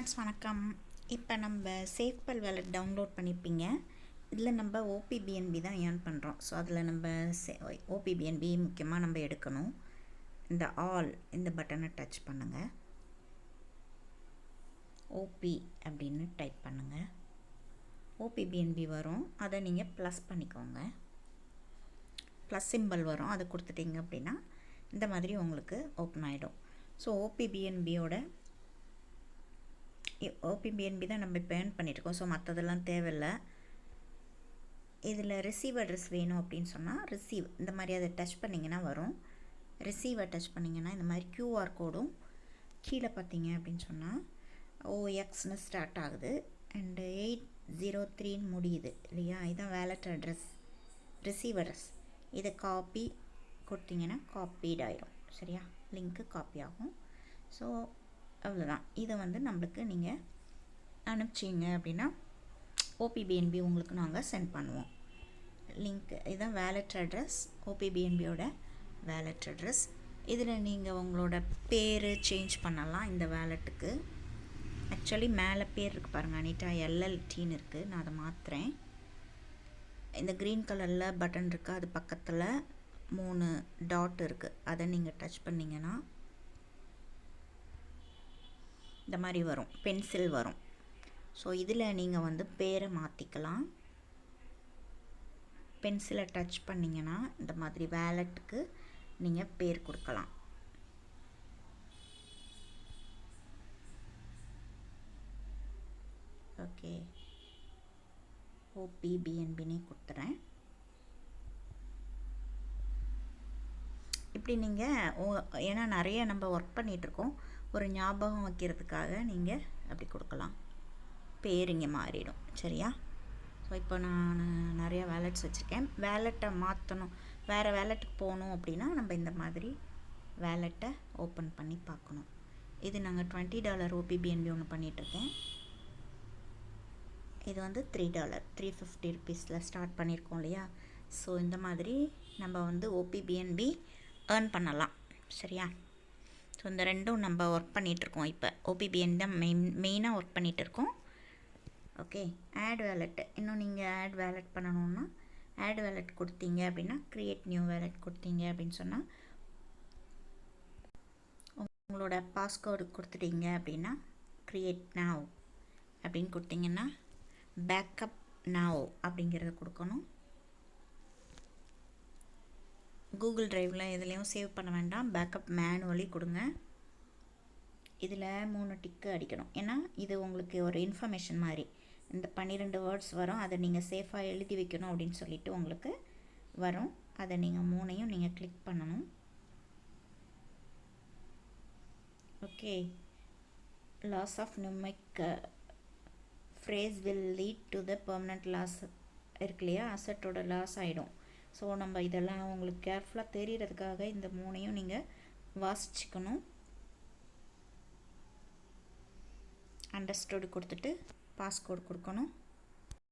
Friends வணக்கம். இப்போ நம்ம சேஃப்பல் வேலட் டவுன்லோட் பண்ணியிருப்பீங்க. இதில் நம்ம ஓபிபிஎன்பி தான் ஏர்ன் பண்ணுறோம். ஸோ அதில் நம்ம ஓபிபிஎன்பி முக்கியமாக நம்ம எடுக்கணும். இந்த ஆல் இந்த பட்டனை டச் பண்ணுங்கள். ஓபி அப்படின்னு டைப் பண்ணுங்கள். ஓபிபிஎன்பி வரும். அதை நீங்கள் ப்ளஸ் பண்ணிக்கோங்க. ப்ளஸ் சிம்பிள் வரும். அதை கொடுத்துட்டிங்க அப்படின்னா இந்த மாதிரி உங்களுக்கு ஓப்பன் ஆகிடும். ஸோ ஓபிபிஎன்பியோட ஓபிபிஎன்பி தான் நம்ம இப்போ ஏர்ன் பண்ணியிருக்கோம். ஸோ மற்றதெல்லாம் தேவையில்லை. இதில் ரிசீவ் அட்ரஸ் வேணும் அப்படின்னு சொன்னால் ரிசீவ் இந்த மாதிரி அதை டச் பண்ணிங்கன்னா வரும். ரிசீவை டச் பண்ணிங்கன்னா இந்த மாதிரி கியூஆர் கோடும் கீழே பார்த்தீங்க அப்படின்னு சொன்னால் ஓஎக்ஸ்னு ஸ்டார்ட் ஆகுது அண்டு 803 முடியுது இல்லையா? இதுதான் வேலட் அட்ரஸ், ரிசீவ் அட்ரஸ். இதை காப்பி கொடுத்தீங்கன்னா காப்பீட் ஆயிரும். சரியா? லிங்க்கு காப்பி ஆகும். ஸோ அவ்வளோதான். இதை நம்மளுக்கு நீங்கள் அனுப்பிச்சிங்க அப்படின்னா ஓபிபிஎன்பி உங்களுக்கு நாங்கள் சென்ட் பண்ணுவோம். லிங்க் இதுதான் வேலட் அட்ரஸ், ஓபிபிஎன்பியோட வேலட் அட்ரஸ். இதில் நீங்கள் உங்களோட பேர் சேஞ்ச் பண்ணலாம். இந்த வேலட்டுக்கு ஆக்சுவலி மேலே பேர் இருக்குது பாருங்கள், அனிட்டா எல்எல்டின்னு இருக்குது. நான் அதை மாற்றுறேன். இந்த க்ரீன் கலரில் பட்டன் இருக்குது, அது பக்கத்தில் 3 டாட் இருக்குது. அதை நீங்கள் டச் பண்ணிங்கன்னா இந்த மாதிரி வரும், பென்சில் வரும். ஸோ இதில் நீங்கள் பேரை மாற்றிக்கலாம். பென்சிலை டச் பண்ணிங்கன்னா இந்த மாதிரி வேலட்டுக்கு நீங்கள் பேர் கொடுக்கலாம். ஓகே, ஓபிபிஎன்பினே கொடுத்துறேன். இப்படி நீங்கள் ஏன்னா நிறைய நம்ம ஒர்க் பண்ணிகிட்ருக்கோம், ஒரு ஞாபகம் வைக்கிறதுக்காக நீங்கள் அப்படி கொடுக்கலாம். பேர் இங்கே மாறிடும். சரியா? ஸோ இப்போ நான் நிறையா வேலட்ஸ் வச்சுருக்கேன். வேலட்டை மாற்றணும், வேறு வேலட்டுக்கு போகணும் அப்படின்னா நம்ம இந்த மாதிரி வேலட்டை ஓப்பன் பண்ணி பார்க்கணும். இது நாங்கள் $20 ஓபிபிஎன்பி ஒன்று பண்ணிகிட்ருக்கேன். இது $3 350 ருபீஸில் ஸ்டார்ட் பண்ணியிருக்கோம் இல்லையா? ஸோ இந்த மாதிரி நம்ம ஓபிபிஎன்பி ஏர்ன் பண்ணலாம். சரியா? ஸோ இந்த ரெண்டும் நம்ம ஒர்க் பண்ணிகிட்ருக்கோம். இப்போ ஓபிபிஎன் தான் மெயினாக ஒர்க் பண்ணிகிட்ருக்கோம். Okay, add wallet. இன்னும் நீங்கள் ஆட் வேலட் பண்ணணுன்னா ஆட் வேலட் கொடுத்தீங்க அப்படின்னா க்ரியேட் நியூ வேலட் கொடுத்தீங்க அப்படின்னு சொன்னால் உங்களோட பாஸ்வேர்டு கொடுத்துட்டீங்க அப்படின்னா க்ரியேட் நாவ் அப்படின்னு கொடுத்தீங்கன்னா பேக்கப் நாவ் அப்படிங்கிறத கொடுக்கணும். கூகுள் ட்ரைவில் எதுலேயும் சேவ் பண்ண வேண்டாம், பேக்கப் மேனுவலி கொடுங்க. இதில் 3 டிக்கு அடிக்கணும். ஏன்னா இது உங்களுக்கு ஒரு இன்ஃபர்மேஷன் மாதிரி. இந்த 12 வேர்ட்ஸ் வரும், அதை நீங்கள் சேஃபாக எழுதி வைக்கணும் அப்படின்னு சொல்லிட்டு உங்களுக்கு வரும். அதை நீங்கள் 3ஐயும் நீங்கள் கிளிக் பண்ணணும். Okay, loss of numeric phrase will lead to the permanent loss இருக்கு இல்லையா? அசட்டோட லாஸ் ஆகிடும். ஸோ நம்ம இதெல்லாம் உங்களுக்கு கேர்ஃபுல்லாக தெரியறதுக்காக இந்த 3ஐயும் நீங்கள் வாசிச்சுக்கணும். அண்டர்ஸ்டுட் கொடுத்துட்டு பாஸ்கோடு கொடுக்கணும்.